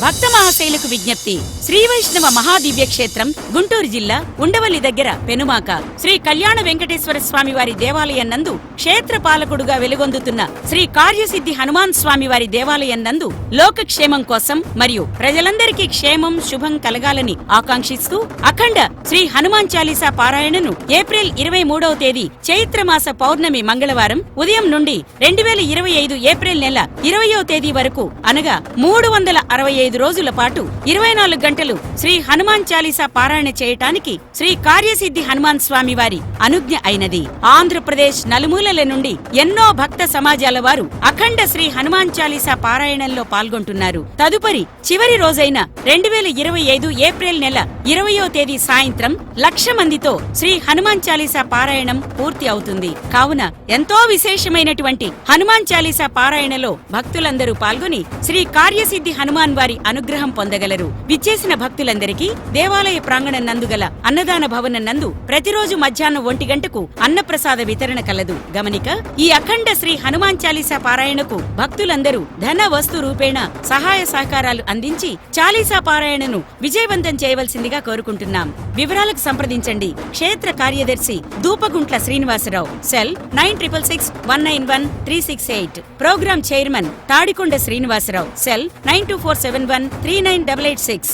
భక్త మహాశైలకు విజ్ఞప్తి. శ్రీ వైష్ణవ మహాదివ్య క్షేత్రం గుంటూరు జిల్లా ఉండవల్లి దగ్గర పెనుమాక శ్రీ కళ్యాణ వెంకటేశ్వర స్వామి వారి దేవాలయం నందు క్షేత్ర పాలకుడుగా వెలుగొందుతున్న శ్రీ కార్యసిద్ధి హనుమాన్ స్వామి వారి దేవాలయం నందు లోకక్షేమం కోసం మరియు ప్రజలందరికీ క్షేమం శుభం కలగాలని ఆకాంక్షిస్తూ అఖండ శ్రీ హనుమాన్ చాలీసా పారాయణను ఏప్రిల్ 23వ తేదీ చైత్రమాస పౌర్ణమి మంగళవారం ఉదయం నుండి 2025 ఏప్రిల్ నెల 20వ తేదీ వరకు అనగా 365 రోజుల పాటు 24 గంటలు శ్రీ హనుమాన్ చాలీసా పారాయణ చేయటానికి శ్రీ కార్యసిద్ధి హనుమాన్ స్వామి వారి అనుజ్ఞ అయినది. ఆంధ్రప్రదేశ్ నలుమూలల నుండి ఎన్నో భక్త సమాజాల వారు అఖండ శ్రీ హనుమాన్ చాలీసా పారాయణంలో పాల్గొంటున్నారు. తదుపరి చివరి రోజైన 2025 ఏప్రిల్ నెల 20వ తేదీ సాయంత్రం 1,00,000 మందితో శ్రీ హనుమాన్ చాలీసా పారాయణం పూర్తి అవుతుంది. కావున ఎంతో విశేషమైనటువంటి హనుమాన్ చాలీసా పారాయణలో భక్తులందరూ పాల్గొని శ్రీ కార్యసిద్ధి హనుమాన్ వారి అనుగ్రహం పొందగలరు. విచ్చేసిన భక్తులందరికీ దేవాలయ ప్రాంగణం నందు గల అన్నదాన భవనం నందు ప్రతిరోజు మధ్యాహ్నం 1 గంటకు అన్నప్రసాద వితరణ కలదు. గమనిక: ఈ అఖండ శ్రీ హనుమాన్ చాలీసా పారాయణకు భక్తులందరూ ధన వస్తు రూపేణ సహాయ సహకారాలు అందించి చాలీసా పారాయణను విజయవంతం చేయవలసిందిగా కోరుకుంటున్నాం. వివరాలకు సంప్రదించండి క్షేత్ర కార్యదర్శి Dupaguntla Srinivasarao. Cell 9661913668. Programme chairman Tadikonda Srinivasarao. Cell 92471398886.